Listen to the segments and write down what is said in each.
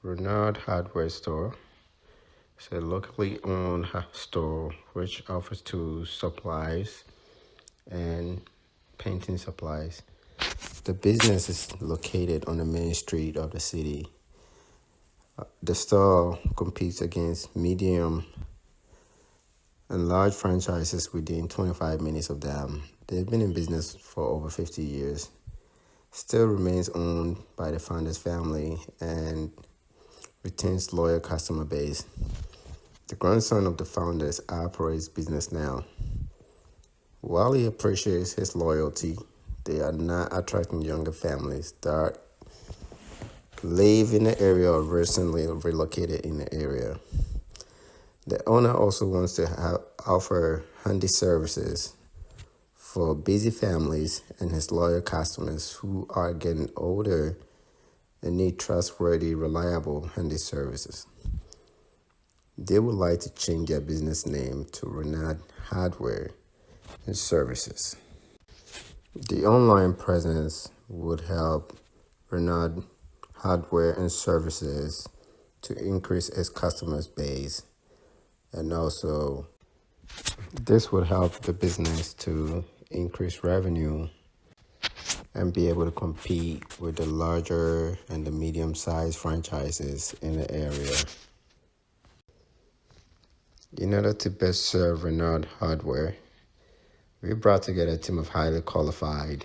Reynard Hardware Store. It's a locally owned store which offers tools, supplies, and painting supplies. The business is located on the main street of the city. The store competes against medium and large franchises within 25 minutes of them. They've been in business for over 50 years. Still remains owned by the founder's family and retains loyal customer base. The grandson of the founders operates business now. While he appreciates his loyalty, they are not attracting younger families that live in the area or recently relocated in the area. The owner also wants to offer handy services for busy families and his loyal customers who are getting older and need trustworthy, reliable handy services. They would like to change their business name to Reynard Hardware and Services. The online presence would help Reynard Hardware and Services to increase its customer base, and also this would help the business to increase revenue and be able to compete with the larger and the medium-sized franchises in the area. In order to best serve Reynard Hardware, we brought together a team of highly qualified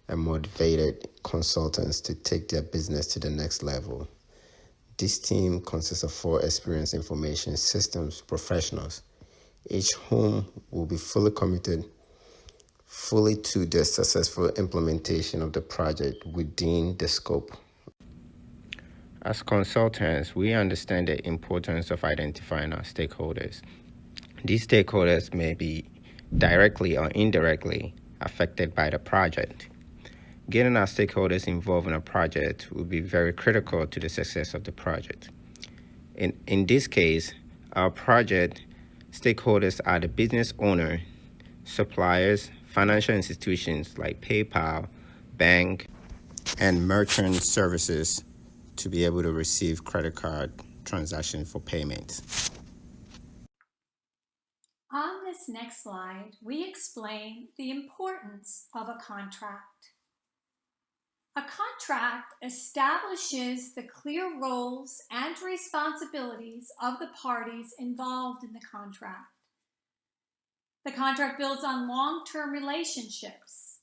and motivated consultants to take their business to the next level. This team consists of 4 experienced information systems professionals, each whom will be fully committed to the successful implementation of the project within the scope. As consultants, we understand the importance of identifying our stakeholders. These stakeholders may be directly or indirectly affected by the project. Getting our stakeholders involved in a project will be very critical to the success of the project. In this case, our project stakeholders are the business owner, suppliers, financial institutions like PayPal, bank, and merchant services to be able to receive credit card transactions for payment. On this next slide, we explain the importance of a contract. A contract establishes the clear roles and responsibilities of the parties involved in the contract. The contract builds on long-term relationships.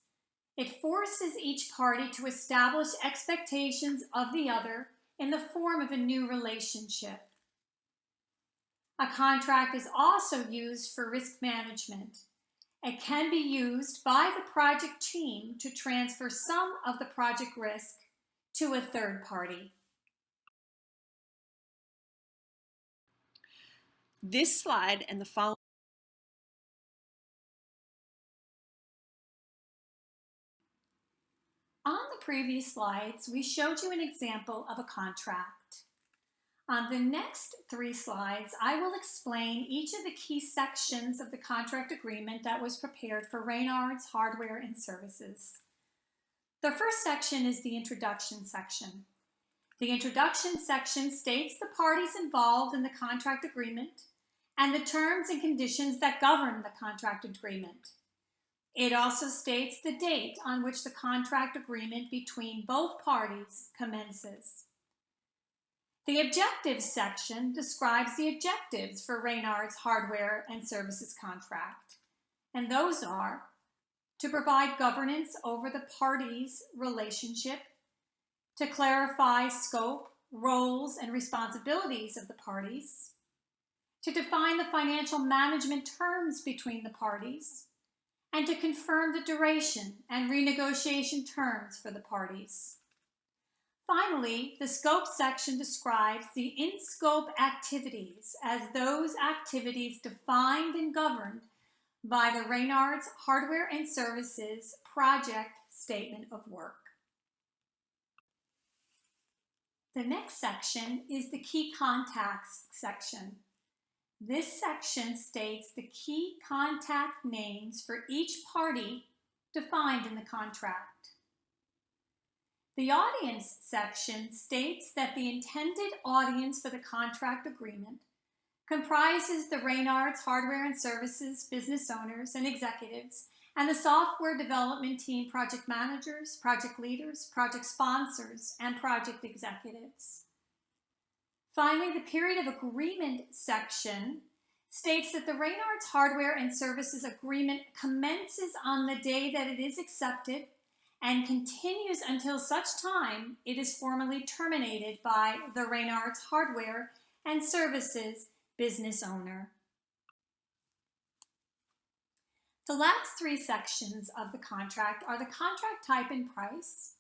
It forces each party to establish expectations of the other in the form of a new relationship. A contract is also used for risk management. It can be used by the project team to transfer some of the project risk to a third party. This slide and the following On the previous slides, we showed you an example of a contract. On the next 3 slides, I will explain each of the key sections of the contract agreement that was prepared for Reynard's Hardware and Services. The first section is the introduction section. The introduction section states the parties involved in the contract agreement and the terms and conditions that govern the contract agreement. It also states the date on which the contract agreement between both parties commences. The objectives section describes the objectives for Reynard's Hardware and Services contract, and those are to provide governance over the parties' relationship, to clarify scope, roles, and responsibilities of the parties, to define the financial management terms between the parties, and to confirm the duration and renegotiation terms for the parties. Finally, the scope section describes the in-scope activities as those activities defined and governed by the Reynard's Hardware and Services Project Statement of Work. The next section is the key contacts section. This section states the key contact names for each party defined in the contract. The audience section states that the intended audience for the contract agreement comprises the Reynard's hardware and services business owners and executives, and the software development team project managers, project leaders, project sponsors, and project executives. Finally, the period of agreement section states that the Reynard's hardware and services agreement commences on the day that it is accepted and continues until such time it is formally terminated by the Reynard's hardware and services business owner. The last three sections of the contract are the contract type and price,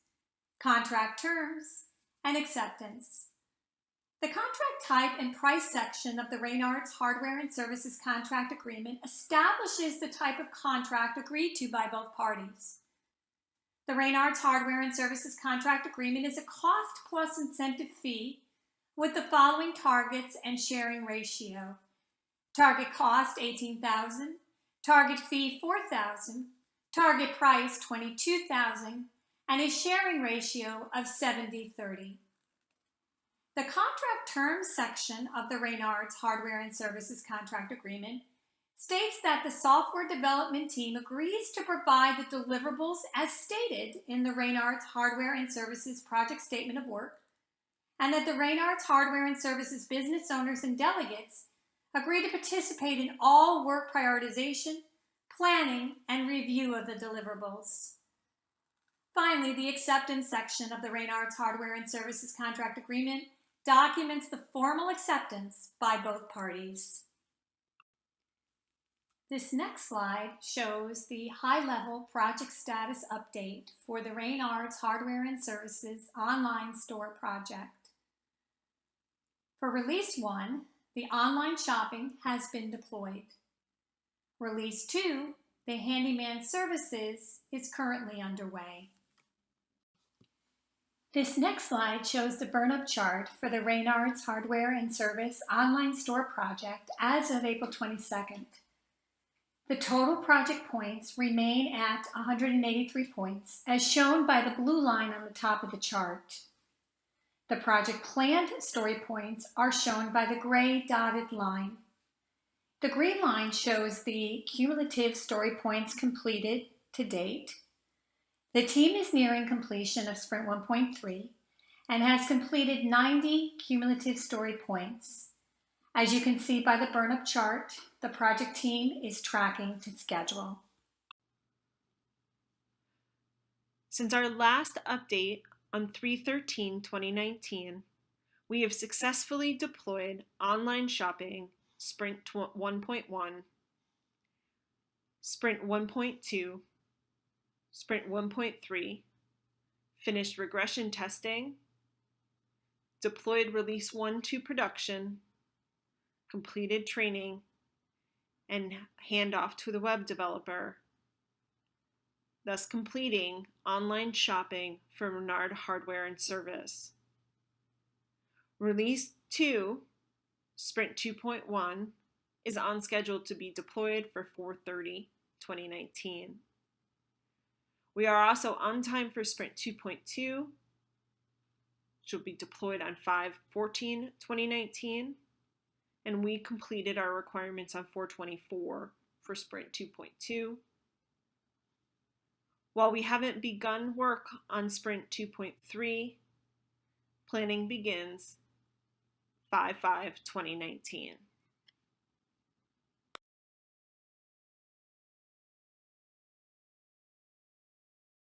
contract terms, and acceptance. The contract type and price section of the Reynard's hardware and services contract agreement establishes the type of contract agreed to by both parties. The Reynard's hardware and services contract agreement is a cost plus incentive fee with the following targets and sharing ratio. Target cost $18,000, target fee $4,000, target price $22,000, and a sharing ratio of 70-30. The contract terms section of the Reynard's hardware and services contract agreement states that the software development team agrees to provide the deliverables as stated in the Reynard's hardware and services project statement of work, and that the Reynard's hardware and services business owners and delegates agree to participate in all work prioritization, planning, and review of the deliverables. Finally, the acceptance section of the Reynard's hardware and services contract agreement documents the formal acceptance by both parties. This next slide shows the high-level project status update for the Reynard's hardware and services online store project. For Release 1, the online shopping has been deployed. Release 2, the handyman services, is currently underway. This next slide shows the burn-up chart for the Reynard's hardware and service online store project as of April 22nd. The total project points remain at 183 points, as shown by the blue line on the top of the chart. The project planned story points are shown by the gray dotted line. The green line shows the cumulative story points completed to date. The team is nearing completion of Sprint 1.3 and has completed 90 cumulative story points. As you can see by the burn-up chart, the project team is tracking to schedule. Since our last update on 3/13/2019, we have successfully deployed online shopping Sprint 1.1, Sprint 1.2, Sprint 1.3, finished regression testing, deployed Release 1 to production, completed training, and handoff to the web developer, thus completing online shopping for Reynard hardware and service. Release 2, Sprint 2.1, is on schedule to be deployed for 4/30/2019. We are also on time for Sprint 2.2, which will be deployed on 5/14/2019, and we completed our requirements on 4/24 for Sprint 2.2. While we haven't begun work on Sprint 2.3, planning begins 5/5/2019.